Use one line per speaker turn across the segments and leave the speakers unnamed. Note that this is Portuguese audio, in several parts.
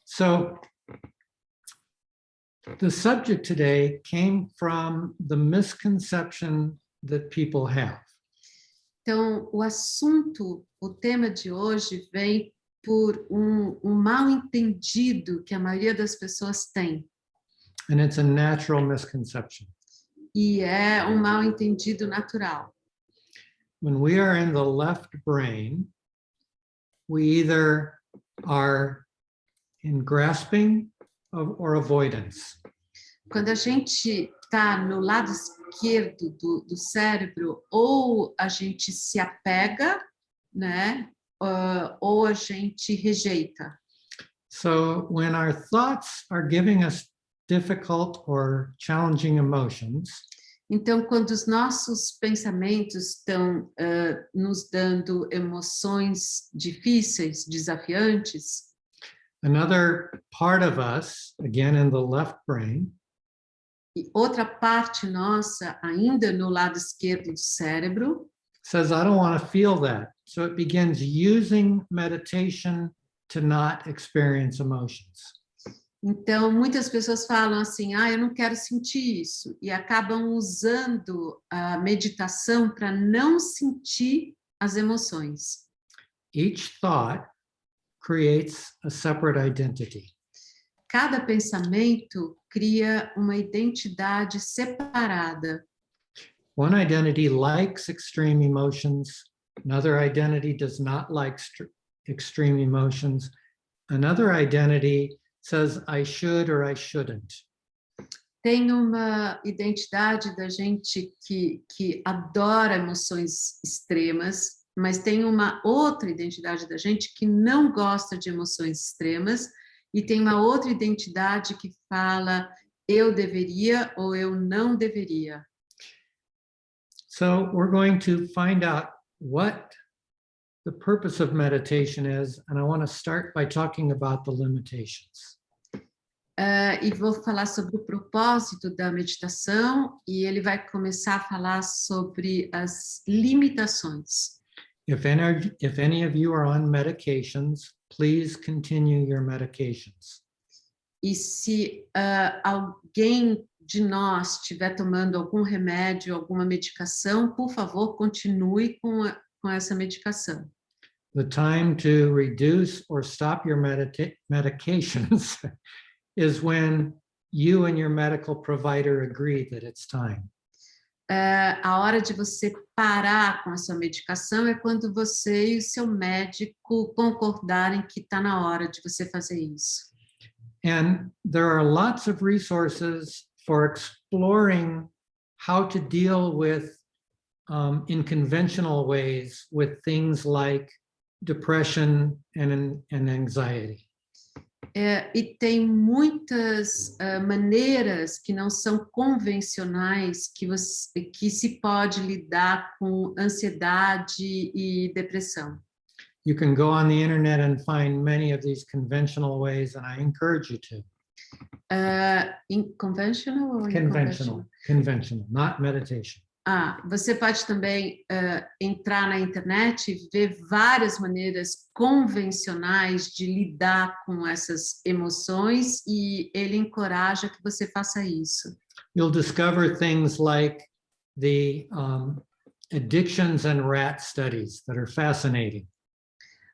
So the subject today came from the misconception that people have.
Então, o tema de hoje vem por um mal entendido que a maioria das pessoas tem.
And it's a natural misconception.
E é um mal entendido natural.
When we are in the left brain, we either are in grasping or avoidance.
Quando a gente está no lado esquerdo do cérebro, ou a gente se apega, né? Ou a gente rejeita.
So when our thoughts are giving us difficult or challenging emotions,
então, quando os nossos pensamentos estão nos dando emoções difíceis, desafiantes,
another part of us, again in the left brain,
e outra parte nossa, ainda no lado esquerdo do cérebro,
says, I don't want to feel that. So it begins using meditation to not experience emotions.
Então, muitas pessoas falam assim, eu não quero sentir isso, e acabam usando a meditação para não sentir as emoções.
Each thought creates a separate identity.
Cada pensamento cria uma identidade separada.
One identity likes extreme emotions. Another identity does not like extreme emotions. Another identity says I should or I shouldn't.
Tem uma identidade da gente que adora emoções extremas, mas tem uma outra identidade da gente que não gosta de emoções extremas, e tem uma outra identidade que fala eu deveria ou eu não deveria.
So we're going to find out what the purpose of meditation is, and I want to start by talking about the limitations.
E vou falar sobre o propósito da meditação, e ele vai começar a falar sobre as limitações.
If any of you are on medications, please continue your medications.
E se alguém de nós estiver tomando algum remédio, alguma medicação, por favor, continue com essa medicação.
The time to reduce or stop your medications is when you and your medical provider agree that it's time.
A hora de você parar com a sua medicação é quando você e o seu médico concordarem que está na hora de você fazer isso.
And there are lots of resources for exploring how to deal with, in conventional ways, with things like depression and anxiety.
E tem muitas maneiras que não são convencionais que se pode lidar com ansiedade e depressão.
You can go on the internet and find many of these conventional ways, and I encourage you to.
Conventional ou unconventional?
Conventional, not meditation.
Você pode também entrar na internet e ver várias maneiras convencionais de lidar com essas emoções, e ele encoraja que você faça isso.
You'll discover things like the addictions and rat studies that are fascinating.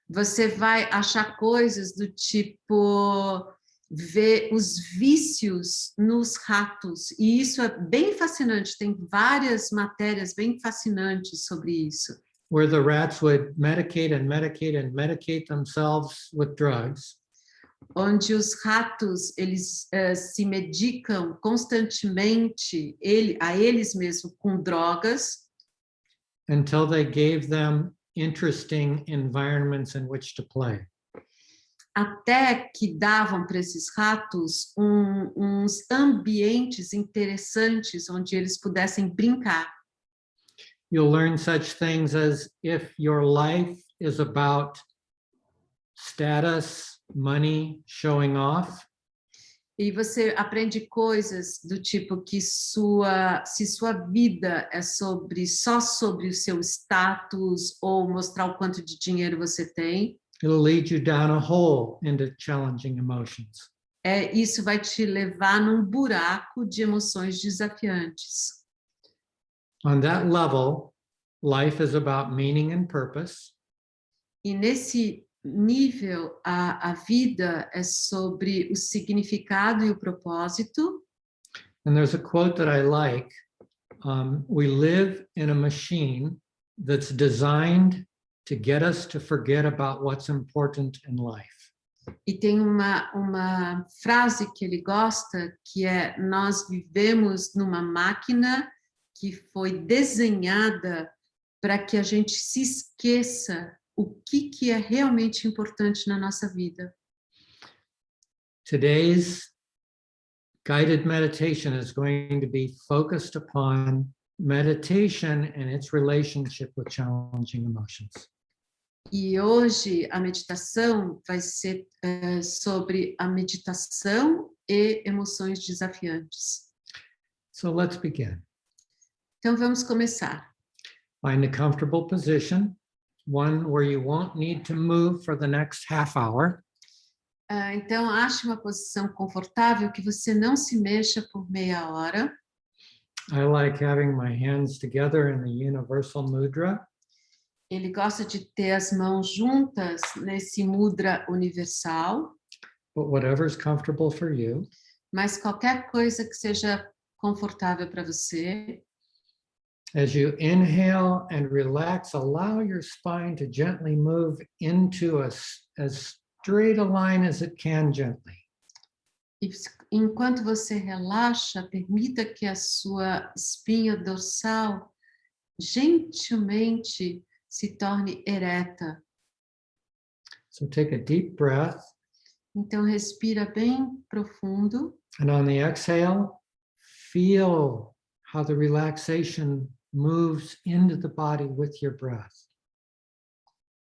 Você vai achar coisas do tipo ver os vícios nos ratos, e isso é bem fascinante, tem várias matérias bem fascinantes sobre isso.
Where the rats would medicate and medicate and medicate themselves with drugs.
Onde os ratos, eles se medicam constantemente, a eles mesmos, com drogas.
Until they gave them interesting environments in which to play.
Até que davam para esses ratos uns ambientes interessantes onde eles pudessem brincar.
You'll learn such things as if your life is about status, money, showing off.
E você aprende coisas do tipo que se sua vida é só sobre o seu status ou mostrar o quanto de dinheiro você tem.
It'll lead you down a hole into challenging emotions.
Isso vai te levar num buraco de emoções desafiantes.
On that level, life is about meaning and purpose.
E nesse nível, a vida é sobre o significado e o propósito.
And there's a quote that I like. We live in a machine that's designed to get us to forget about what's important in life.
E tem uma frase que ele gosta, que é: nós vivemos numa máquina que foi desenhada para que a gente se esqueça o que é realmente importante na nossa vida.
Today's guided meditation is going to be focused upon meditation and its relationship with challenging emotions.
E hoje a meditação vai ser sobre a meditação e emoções desafiantes.
So let's begin.
Então vamos começar.
Find a comfortable position, one where you won't need to move for the next half hour.
Então ache uma posição confortável que você não se mexa por meia hora.
I like having my hands together in the universal mudra.
Ele gosta de ter as mãos juntas nesse mudra universal.
But whatever's comfortable for you.
Mas qualquer coisa que seja confortável para você.
As you inhale and relax, allow your spine to gently move into as straight a line as it can gently.
E enquanto você relaxa, permita que a sua espinha dorsal gentilmente se torne ereta.
So take a deep breath.
Então respira bem profundo.
And on the exhale, feel how the relaxation moves into the body with your breath.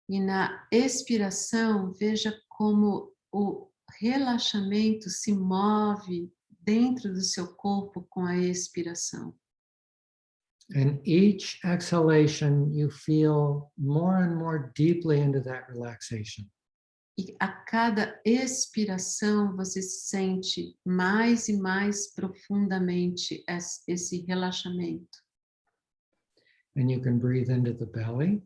E na expiração, veja como o relaxamento se move dentro do seu corpo com a expiração.
And each exhalation, you feel more and more deeply into that relaxation.
E a cada expiração, você sente mais e mais profundamente esse relaxamento.
And you can breathe into the belly.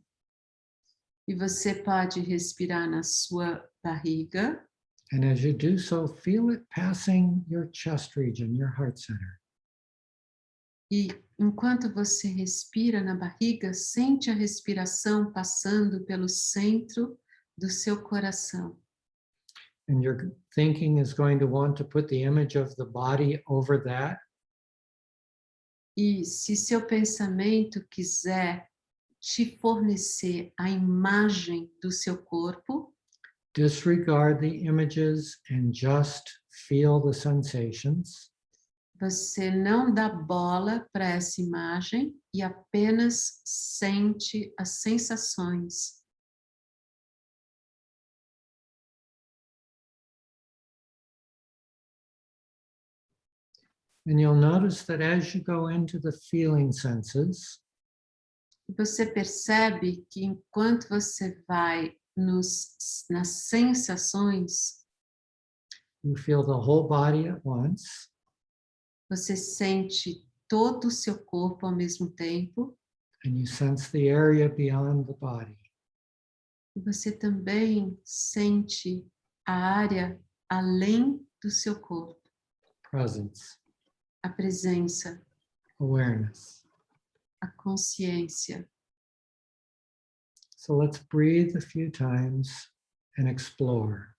E você pode respirar na sua barriga.
And as you do so, feel it passing your chest region, your heart center.
E enquanto você respira na barriga, sente a respiração passando pelo centro do seu coração.
And your thinking is going to want to put the image of the body over that.
E se seu pensamento quiser te fornecer a imagem do seu corpo,
disregard the images and just feel the sensations.
Você não dá bola para essa imagem e apenas sente as sensações.
And you'll notice that as you go into the feeling senses,
E você percebe que enquanto você vai nas sensações,
you feel the whole body at once.
você sente todo o seu corpo ao mesmo tempo.
And you sense the area beyond the body.
E você também sente a área além do seu corpo.
Presence,
A presença,
awareness.
a consciência.
So let's breathe a few times and explore.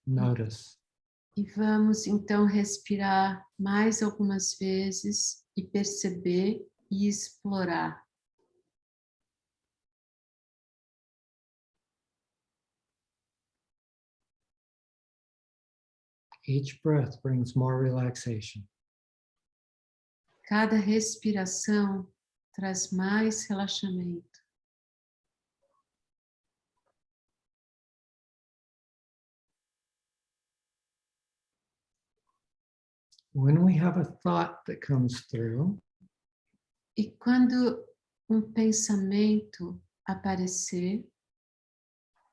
Notice.
E vamos então respirar mais algumas vezes e perceber e explorar.
Each breath brings more relaxation.
Cada respiração traz mais relaxamento.
When we have a thought that comes through,
E quando um pensamento aparecer,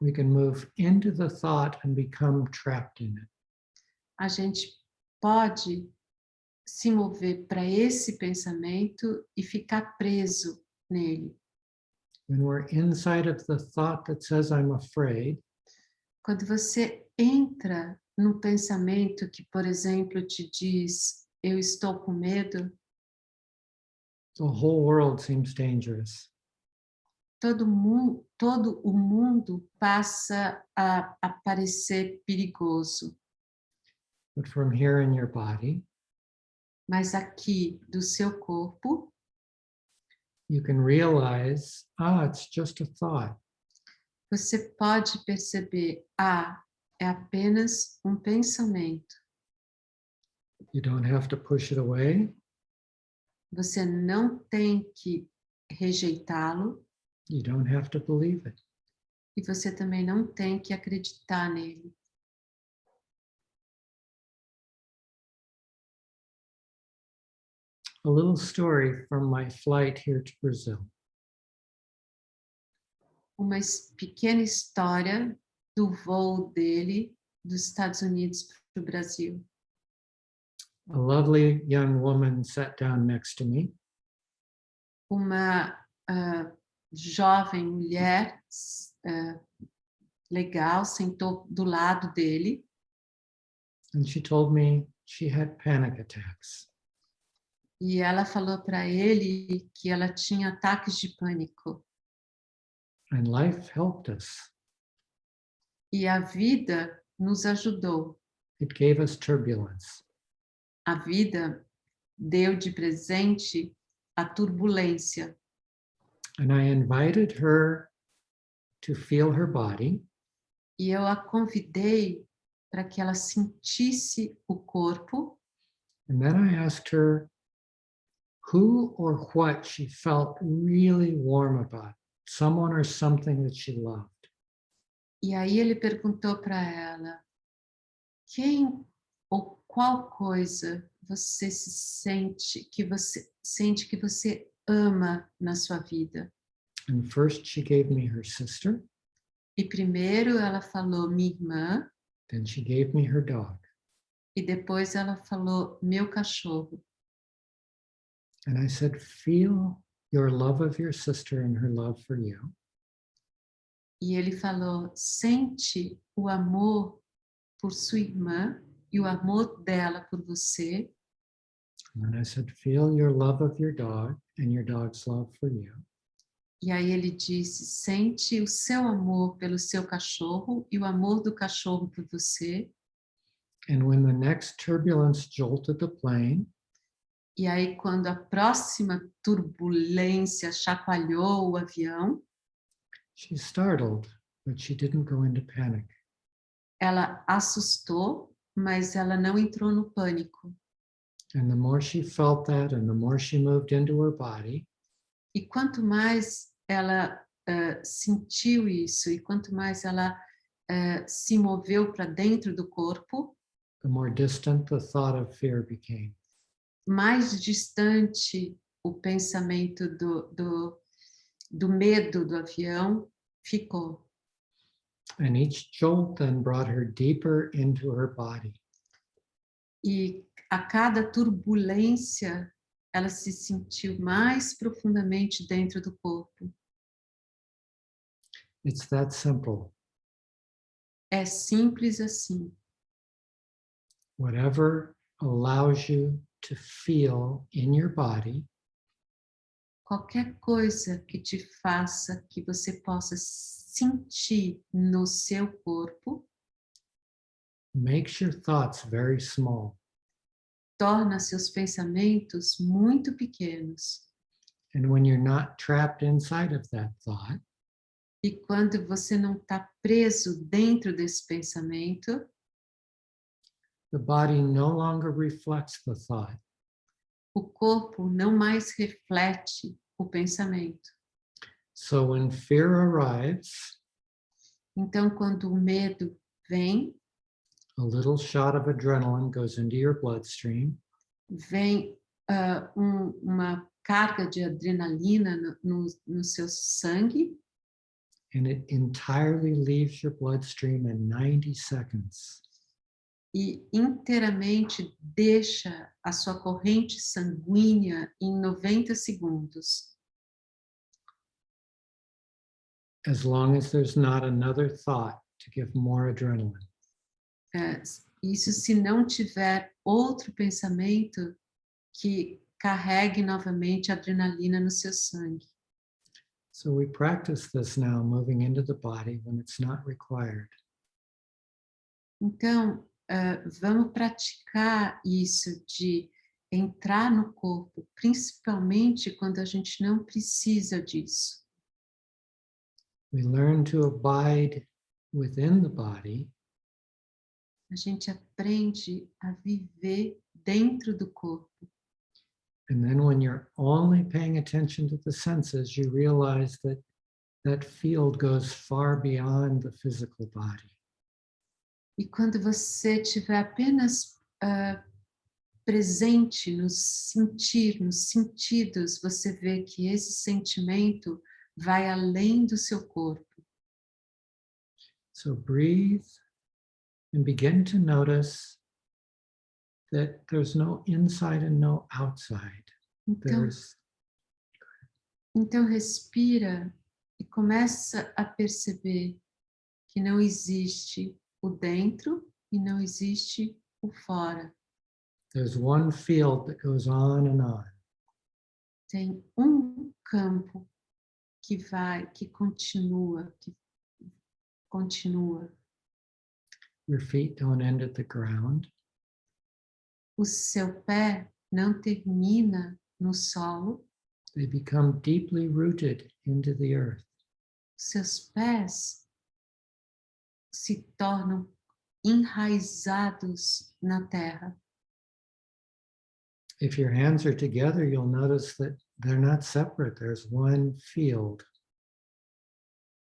we can move into the thought and become trapped in it.
A gente pode se mover para esse pensamento e ficar preso nele.
When we're inside of the thought that says I'm afraid,
Quando você entra num pensamento que, por exemplo, te diz, eu estou com medo,
the whole world seems dangerous.
todo o mundo passa a parecer perigoso.
But from here in your body,
Mas aqui do seu corpo,
you can realize, it's just a thought.
você pode perceber, é apenas um pensamento.
You don't have to push it away.
Você não tem que rejeitá-lo
You don't have to believe it.
e você também não tem que acreditar nele.
A little story from my flight here to Brazil.
Uma pequena história do voo dele dos Estados Unidos para o Brasil.
A lovely young woman sat down next to me.
Uma jovem mulher legal sentou do lado dele
And she told me she had panic attacks.
e ela falou para ele que ela tinha ataques de pânico.
And life helped us.
E a vida nos ajudou.
It gave us turbulence.
A vida deu de presente a turbulência.
And I invited her to feel her body.
E eu a convidei para que ela sentisse o corpo.
And then I asked her who or what she felt really warm about, someone or something that she loved.
E aí ele perguntou para ela, quem ou qual coisa você que você ama na sua vida?
And first she gave me her sister,
E primeiro ela falou minha irmã,
then she gave me her dog.
e depois ela falou meu cachorro.
And I said, feel your love of your sister and her love for you.
E ele falou, sente o amor por sua irmã e o amor dela por você.
And then I said, feel your love of your dog and your dog's love for you.
E aí ele disse, sente o seu amor pelo seu cachorro e o amor do cachorro por você.
And when the next turbulence jolted the plane,
E aí quando a próxima turbulência chacoalhou o avião,
she startled, but she didn't go into panic.
ela assustou, mas ela não entrou no pânico.
And the more she felt that and the more she moved into her body,
E quanto mais ela sentiu isso, e quanto mais ela se moveu para dentro do corpo,
the more distant the thought of fear became.
mais distante o pensamento do medo do avião ficou.
And each jolt then brought her deeper into her body.
E a cada turbulência, ela se sentiu mais profundamente dentro do corpo.
It's that simple.
É simples assim.
Whatever allows you to feel in your body,
Qualquer coisa que te faça que você possa sentir no seu corpo,
makes your thoughts very small.
torna seus pensamentos muito pequenos.
And when you're not trapped inside of that thought,
E quando você não está preso dentro desse pensamento,
the body no longer reflects the thought.
o corpo não mais reflete o pensamento.
So when fear arrives,
Então, quando o medo vem,
a little shot of adrenaline goes into your bloodstream,
vem uma carga de adrenalina no seu sangue,
and it entirely leaves your bloodstream in 90 seconds.
E inteiramente deixa a sua corrente sanguínea em 90 segundos.
As long as there's not another thought to give more adrenaline.
Isso se não tiver outro pensamento que carregue novamente a adrenalina no seu sangue.
So we practice this now, moving into the body when it's not required.
Então, vamos praticar isso de entrar no corpo, principalmente quando a gente não precisa disso.
We learn to abide within the body.
A gente aprende a viver dentro do corpo.
And then when you're only paying attention to the senses, you realize that that field goes far beyond the physical body.
E quando você estiver apenas presente no sentir, nos sentidos, você vê que esse sentimento vai além do seu corpo.
So breathe and begin to notice that there's no inside and no outside.
Então respira e começa a perceber que não existe o dentro e não existe o fora.
There's one field that goes on and on.
Tem campo que continua.
Your feet don't end at the ground.
O seu pé não termina no solo.
They become deeply rooted into the earth.
Seus pés se tornam enraizados na terra.
If your hands are together, you'll notice that they're not separate. There's one field.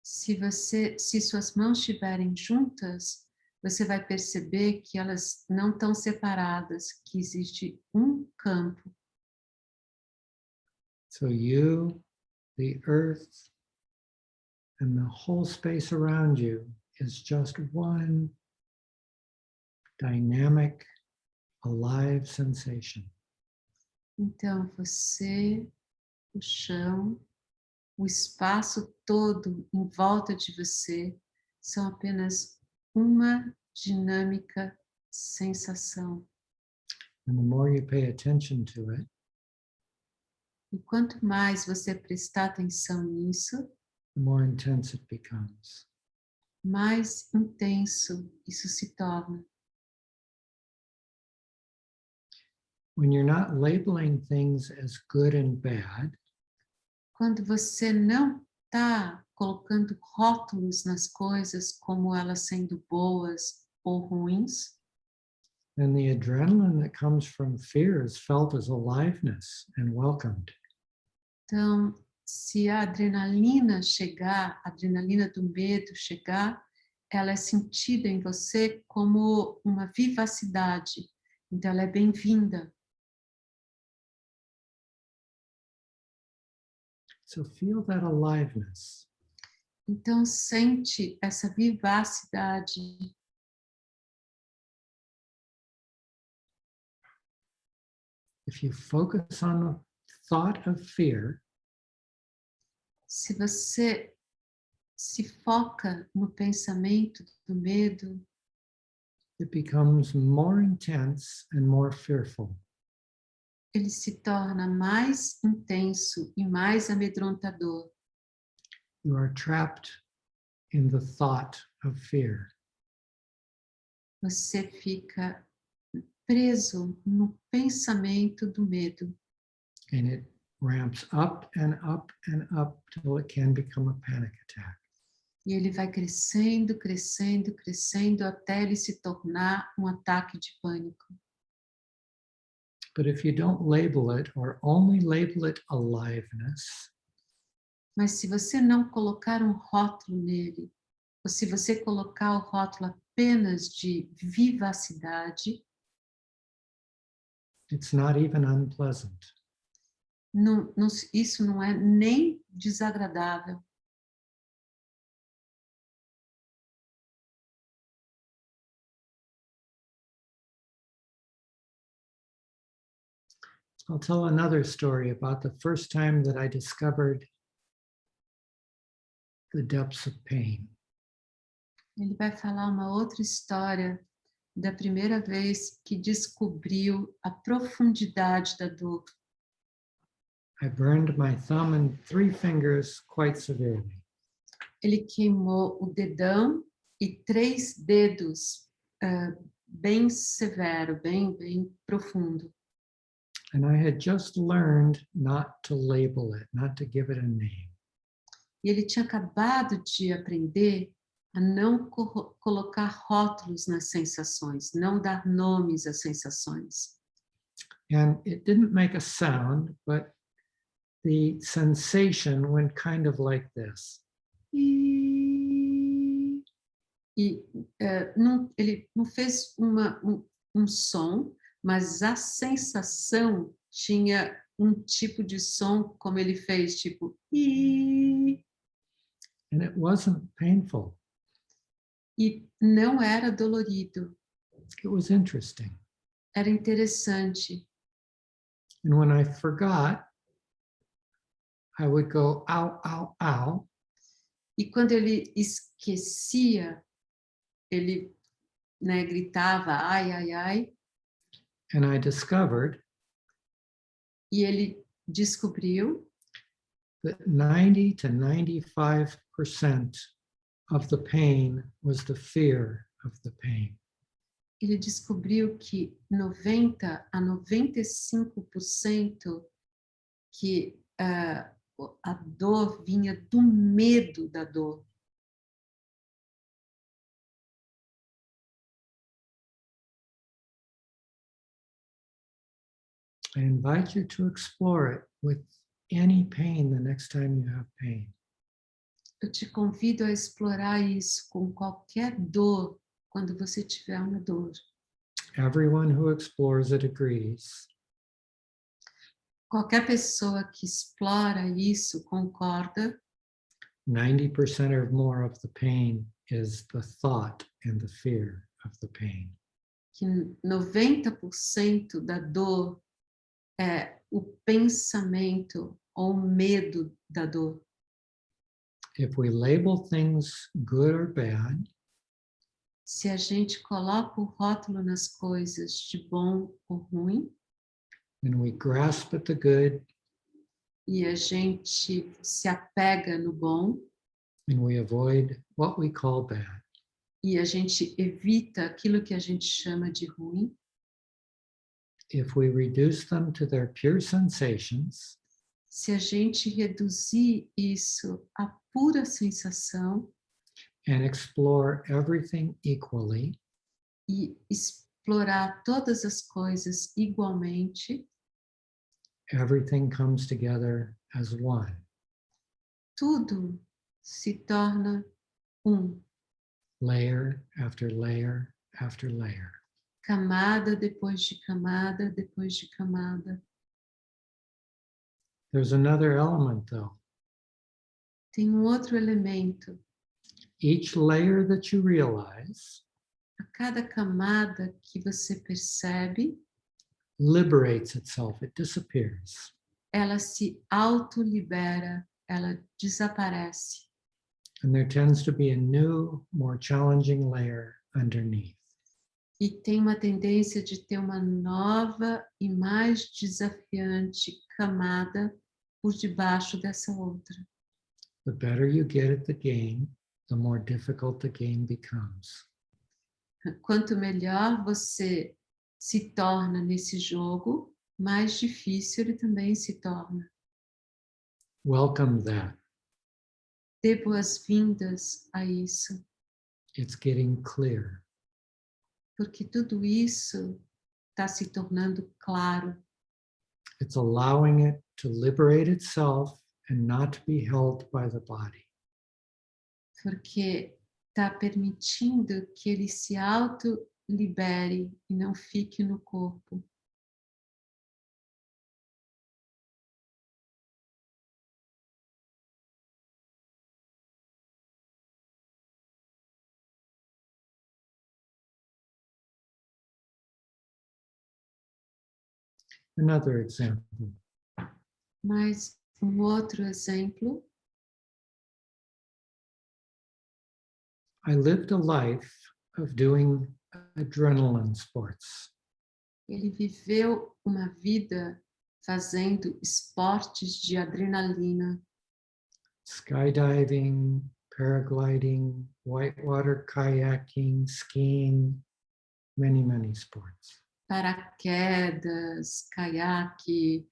Se suas mãos estiverem juntas, você vai perceber que elas não estão separadas, que existe campo.
So you, the earth, and the whole space around you is just one dynamic, alive sensation.
Então, você, o chão, o espaço todo em volta de você são apenas uma dinâmica sensação.
And the more you pay attention to it,
E quanto mais você prestar atenção nisso,
the more intense it becomes.
mais intenso isso se torna.
When you're not labeling things as good and bad,
Quando você não está colocando rótulos nas coisas como elas sendo boas ou ruins,
then the adrenaline that comes from fear is felt as aliveness and welcomed.
então, se a adrenalina chegar, a adrenalina do medo chegar, ela é sentida em você como uma vivacidade. Então, ela é bem-vinda.
So feel that aliveness.
Então, sente essa vivacidade.
If you focus on the thought of fear,
Se você se foca no pensamento do medo,
it becomes more intense and more fearful.
ele se torna mais intenso e mais amedrontador.
You are trapped in the thought of fear.
Você fica preso no pensamento do medo.
And it ramps up and up and up till it can become a panic attack.
E ele vai crescendo, crescendo, crescendo até ele se tornar um ataque de pânico.
But if you don't label it or only label it aliveness,
Mas se você não colocar um rótulo nele, ou se você colocar o rótulo apenas de vivacidade,
it's not even unpleasant.
isso não é nem desagradável.
I'll tell another story about the first time that I discovered the depths of pain.
Ele vai falar uma outra história da primeira vez que descobriu a profundidade da dor.
I burned my thumb and 3 fingers quite severely.
Ele queimou o dedão e 3 dedos bem severo, bem profundo.
And I had just learned not to label it, not to give it a name.
E ele tinha acabado de aprender a não colocar rótulos nas sensações, não dar nomes às sensações.
And it didn't make a sound, but the sensation went kind of like this.
E ele não fez um som, mas a sensação tinha um tipo de som como ele fez, tipo e
And it wasn't painful.
não era dolorido,
It was interesting.
era interessante.
And when I forgot, I would go, ow, ow, ow.
E quando ele esquecia, ele, né, gritava ai, ai, ai,
And I discovered
e ele descobriu
that 90 to 95% of the pain was the fear of the pain.
ele descobriu que 90 a 95% que a dor vinha do medo da dor.
I invite you to explore it with any pain the next time you have pain.
Eu te convido a explorar isso com qualquer dor, quando você tiver uma dor.
Everyone who explores it agrees
Qualquer pessoa que explora isso concorda
90% or more of the pain is the thought and the fear of the pain.
que 90% da dor é o pensamento ou o medo da dor.
If we label things good or bad,
Se a gente coloca o rótulo nas coisas de bom ou ruim,
and we grasp at the good,
e a gente se apega no bom,
and we avoid what we call bad,
e a gente evita aquilo que a gente chama de ruim,
if we reduce them to their pure sensations,
se a gente reduzir isso à pura sensação
and explore everything equally,
e explorar todas as coisas igualmente,
everything comes together as one.
tudo se torna
Layer after layer after layer.
camada depois de camada depois de camada.
There's another element though.
Tem outro elemento.
Each layer that you realize
A cada camada que você percebe,
liberates itself, it disappears.
ela se autolibera, ela desaparece.
And there tends to be a new, more challenging layer underneath.
E tem uma tendência de ter uma nova e mais desafiante camada por debaixo dessa outra.
The better you get at the game, the more difficult the game becomes.
Quanto melhor você se torna nesse jogo, mais difícil ele também se torna.
Welcome that.
Dê boas-vindas a isso,
It's getting clear.
porque tudo isso está se tornando claro.
It's allowing it to liberate itself and not be held by the body.
Porque está permitindo que ele se auto-libere e não fique no corpo.
Another example.
Mas outro exemplo,
I lived a life of doing adrenaline sports.
ele viveu uma vida fazendo esportes de adrenalina,
Skydiving, paragliding, whitewater kayaking, skiing, many, many sports.
paraquedas, caiaque,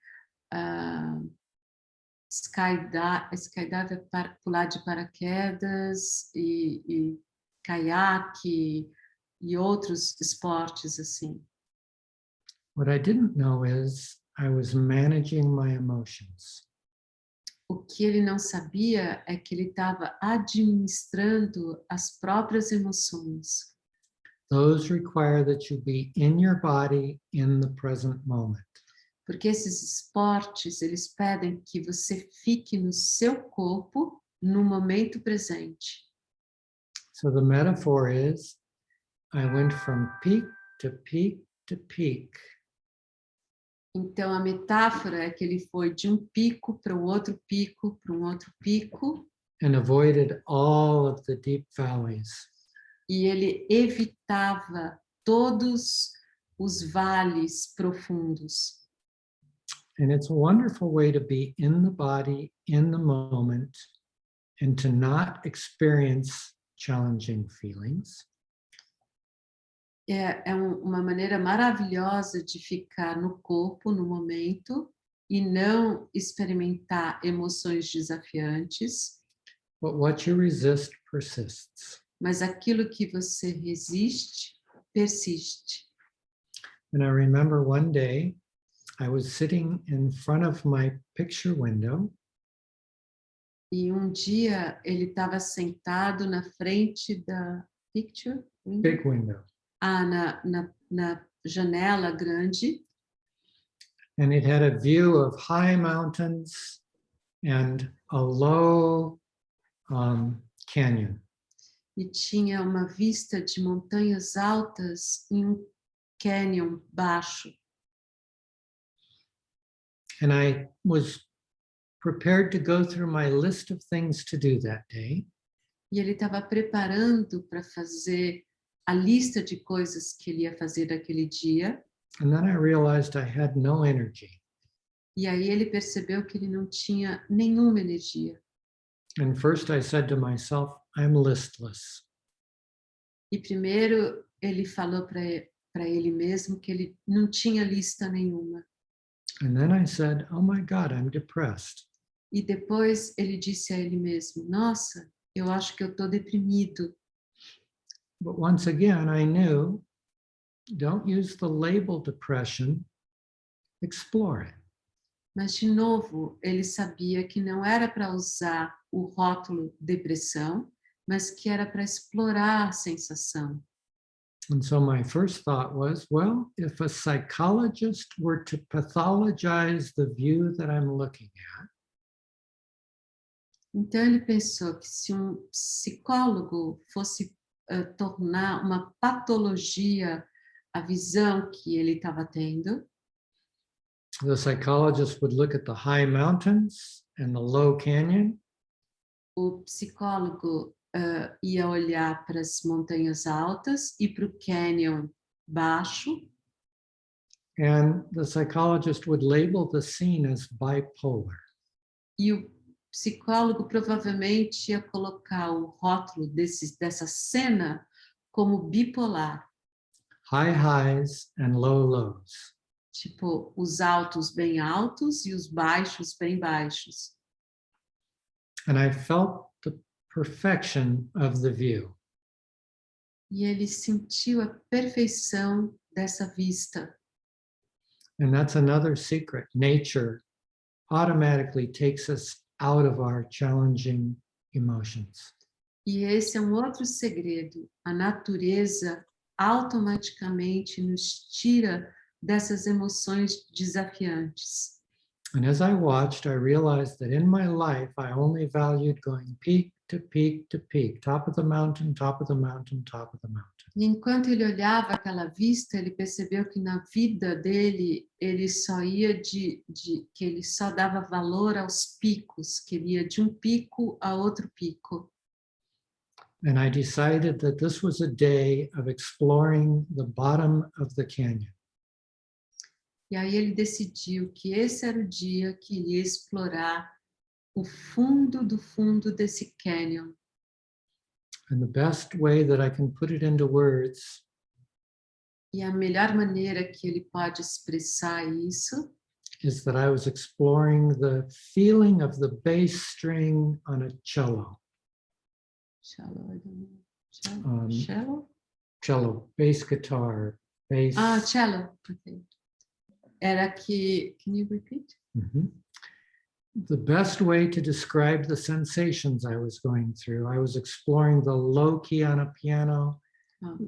skydive é pular de paraquedas e caiaque e outros esportes assim.
What I didn't know is I was managing my emotions.
O que ele não sabia é que ele estava administrando as próprias emoções.
Those require that you be in your body in the present moment.
Porque esses esportes, eles pedem que você fique no seu corpo no momento presente.
So the metaphor is I went from peak to peak to peak.
Então, a metáfora é que ele foi de um pico para o outro pico, para um outro pico,
And avoided all of the deep valleys.
e ele evitava todos os vales profundos.
And it's a wonderful way to be in the body, in the moment, and to not experience challenging feelings.
É uma maneira maravilhosa de ficar no corpo, no momento, e não experimentar emoções desafiantes.
But what you resist persists.
Mas aquilo que você resiste, persiste.
And I remember one day I was sitting in front of my picture window.
E um dia ele estava sentado na frente da picture window?
Big window.
Na janela grande.
And it had a view of high mountains and a low canyon.
E tinha uma vista de montanhas altas e um canyon baixo.
And I was prepared to go through my list of things to do that day.
E ele estava preparando para fazer a lista de coisas que ele ia fazer daquele dia.
And then I realized I had no energy.
E aí ele percebeu que ele não tinha nenhuma energia.
And first I said to myself, I'm listless.
E primeiro ele falou para ele mesmo que ele não tinha lista nenhuma.
And then I said, oh my God, I'm depressed.
E depois ele disse a ele mesmo, nossa, eu acho que eu estou deprimido.
But once again, I knew, don't use the label depression, explore it.
Mas, de novo, ele sabia que não era para usar o rótulo depressão, mas que era para explorar a sensação.
And so my first thought was, well, if a psychologist were to pathologize the view that I'm looking at,
então ele pensou que se um psicólogo fosse tornar uma patologia a visão que ele estava tendo,
the psychologist would look at the high mountains and the low canyon.
O psicólogo ia olhar para as montanhas altas e para o canyon baixo.
And the psychologist would label the scene as bipolar.
E o psicólogo provavelmente ia colocar o rótulo dessa cena como bipolar.
High highs and low lows.
Tipo, os altos bem altos e os baixos bem baixos.
And I felt the perfection of the view.
E ele sentiu a perfeição dessa vista.
And that's another secret. Nature automatically takes us out of our challenging emotions.
E esse é um outro segredo. A natureza automaticamente nos tira dessas emoções desafiantes.
And as I watched, I realized that in my life, I only valued going peak to peak to peak, top of the mountain, top of the mountain, top of the mountain.
E enquanto ele olhava aquela vista, ele percebeu que na vida dele, ele só ia que ele só dava valor aos picos, que ele ia de um pico a outro pico.
And I decided that this was a day of exploring the bottom of the canyon.
E aí ele decidiu que esse era o dia que iria explorar o fundo do fundo desse canyon.
And the best way that I can put it into words
E a melhor maneira que ele pode expressar isso
is that I was exploring the feeling of the bass string on a cello.
Cello, I don't know. Cello?
Cello, bass guitar, bass.
Ah, cello. Okay. Era que, can you repeat?
Mhm. The best way to describe the sensations I was going through, I was exploring the low key on a piano,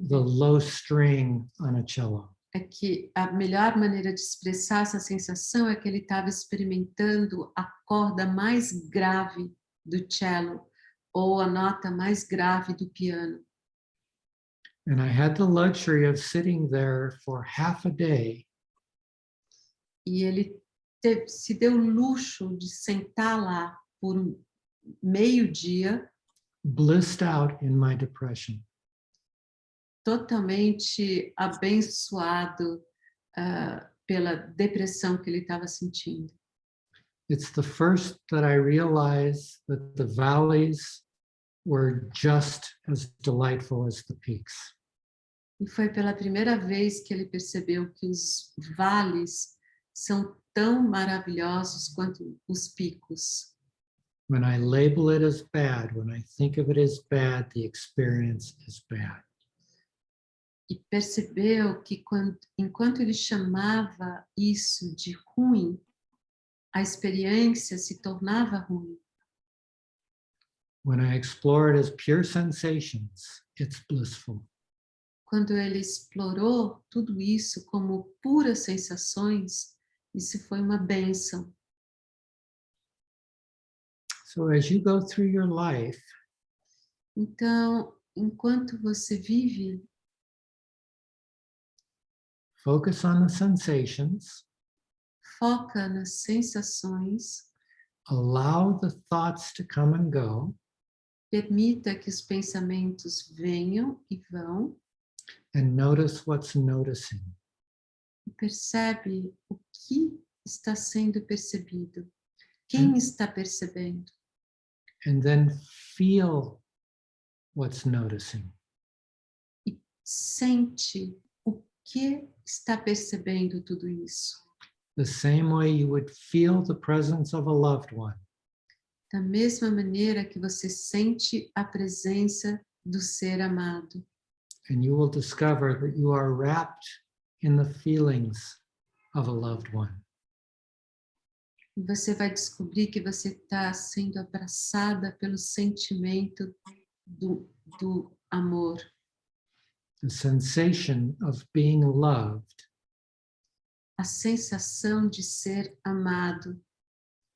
the low string on a cello.
É que a melhor maneira de expressar essa sensação é que ele estava experimentando a corda mais grave do cello ou a nota mais grave do piano.
And I had the luxury of sitting there for half a day.
E ele se deu o luxo de sentar lá por meio dia,
Blissed out in my depression.
totalmente abençoado pela depressão que ele estava sentindo.
It's the first that I realized that the valleys were just as delightful as the peaks.
E foi pela primeira vez que ele percebeu que os vales são tão maravilhosos quanto os picos.
When I label it as bad, when I think of it as bad, the experience is bad.
E percebeu que enquanto ele chamava isso de ruim, a experiência se tornava ruim.
When I explore it as pure sensations, it's blissful.
Quando ele explorou tudo isso como puras sensações, isso foi uma bênção.
So as you go through your life,
Então, enquanto você vive,
focus on the sensations,
foca nas sensações,
allow the thoughts to come and go,
permita que os pensamentos venham e vão,
and notice what's noticing.
e percebe o que está sendo percebido, quem está percebendo,
And then feel what's noticing.
e sente o que está percebendo tudo isso.
The same way you would feel the presence of a loved one.
Da mesma maneira que você sente a presença do ser amado.
And you will discover that you are wrapped in the feelings of a loved one.
E você vai descobrir que você está sendo abraçada pelo sentimento do amor.
The sensation of being loved
A sensação de ser amado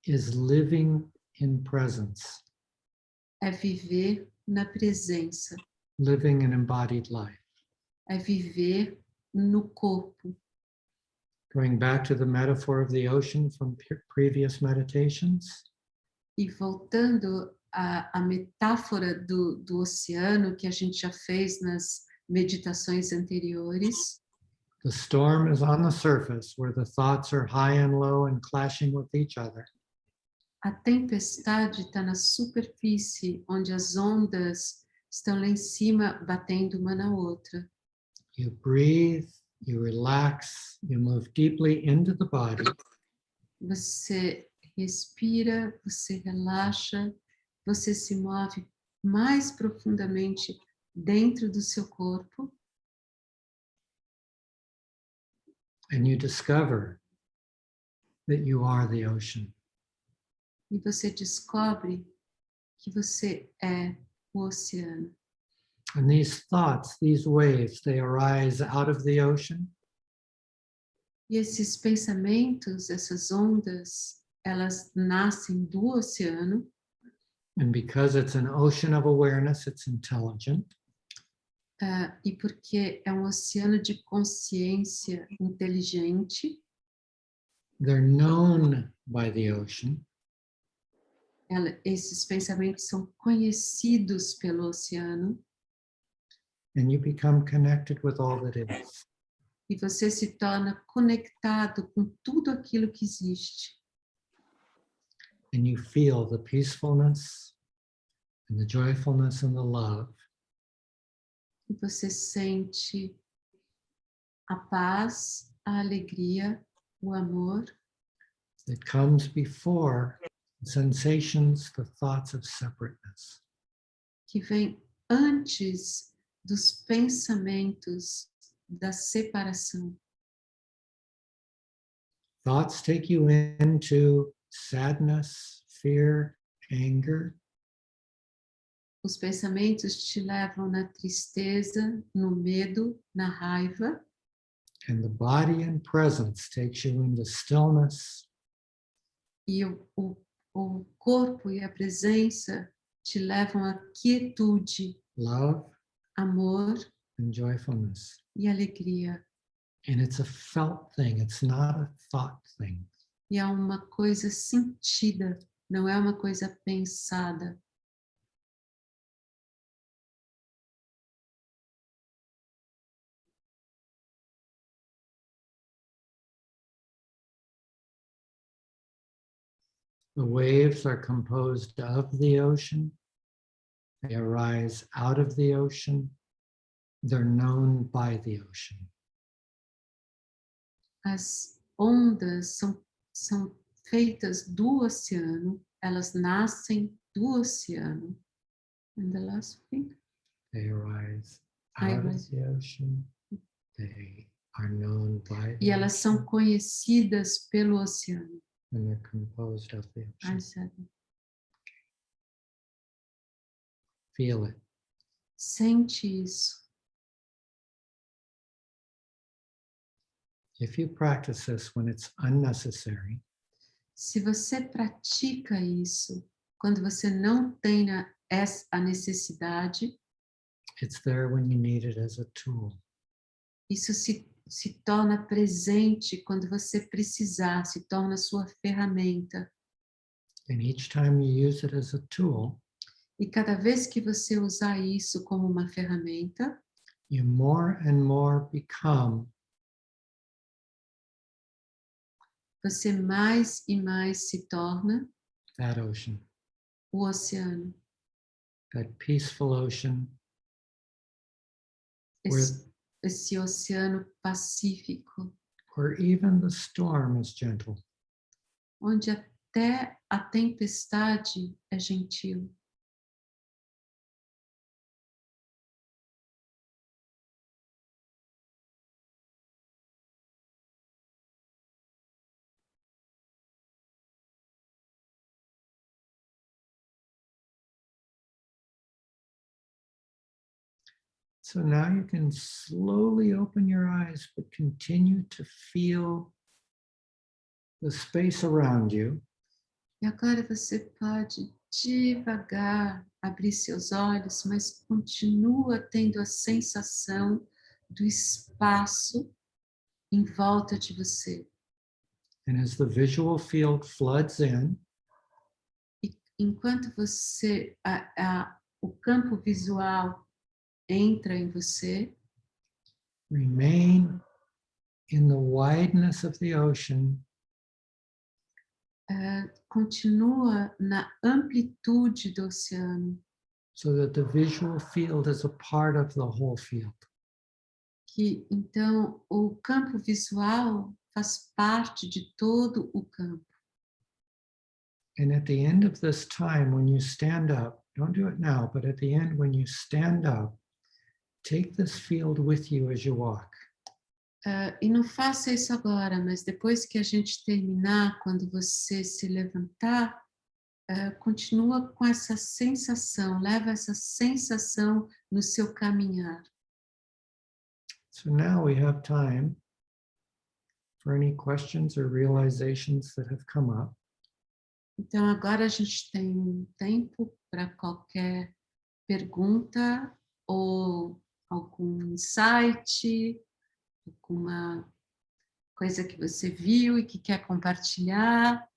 is living in presence,
é viver na presença,
living an embodied life.
é viver no corpo.
Going back to the metaphor of the ocean from previous meditations,
E voltando à metáfora do oceano que a gente já fez nas meditações anteriores,
the storm is on the surface where the thoughts are high and low and clashing with each other.
a tempestade está na superfície, onde as ondas estão lá em cima, batendo uma na outra.
You breathe, you relax, you move deeply into the body,
Você respira, você relaxa, você se move mais profundamente dentro do seu corpo
and you discover that you are the ocean.
e você descobre que você é o oceano.
And these thoughts, these waves, they arise out of the ocean
E esses pensamentos, essas ondas, elas nascem do oceano,
and because it's an ocean of awareness, it's intelligent.
e porque é um oceano de consciência inteligente,
They're known by the ocean,
esses pensamentos são conhecidos pelo oceano,
and you become connected with all that is.
e você se torna conectado com tudo aquilo que existe.
And you feel the peacefulness and the joyfulness and the love
E você sente a paz, a alegria, o amor
that comes before the sensations, the thoughts of separateness.
que vem antes dos pensamentos da separação.
Thoughts take you into sadness, fear, anger,
Os pensamentos te levam na tristeza, no medo, na raiva,
and the body and presence takes you into stillness,
e o corpo e a presença te levam à quietude,
love,
amor
and joyfulness.
e alegria.
And it's a felt thing, it's not a thought thing.
E é uma coisa sentida, não é uma coisa pensada.
The waves are composed of the ocean. They arise out of the ocean. They're known by the ocean.
As ondas são feitas do oceano, elas nascem do oceano. And the last thing?
They arise
I
out of
rise.
the ocean. They are known by the
E elas são
ocean,
conhecidas pelo oceano.
and they're composed of the
I
ocean.
said,
Feel it.
sente isso.
If you practice this when it's unnecessary,
Se você pratica isso, quando você não tem a necessidade,
it's there when you need it as a tool.
isso se torna presente quando você precisar, se torna sua ferramenta.
And each time you use it as a tool,
E cada vez que você usar isso como uma ferramenta,
you more and more become
você mais e mais se torna
that ocean,
o oceano.
that peaceful ocean
Esse oceano pacífico,
where even the storm is gentle.
onde até a tempestade é gentil.
So now you can slowly open your eyes, but continue to feel the space around you.
E agora você pode devagar abrir seus olhos, mas continua tendo a sensação do espaço em volta de você.
And as the visual field floods in,
E enquanto você, o campo visual entra em você,
remain in the wideness of the ocean,
continua na amplitude do oceano,
so that the visual field is a part of the whole field.
que então o campo visual faz parte de todo o campo.
And at the end of this time, when you stand up, don't do it now, but at the end, when you stand up, take this field with you as you walk.
E não faça isso agora, mas depois que a gente terminar, quando você se levantar, continua com essa sensação, leva essa sensação no seu caminhar.
So now we have time for any questions or realizations that have come up.
Então, agora a gente tem um tempo para qualquer pergunta ou algum insight, alguma coisa que você viu e que quer compartilhar.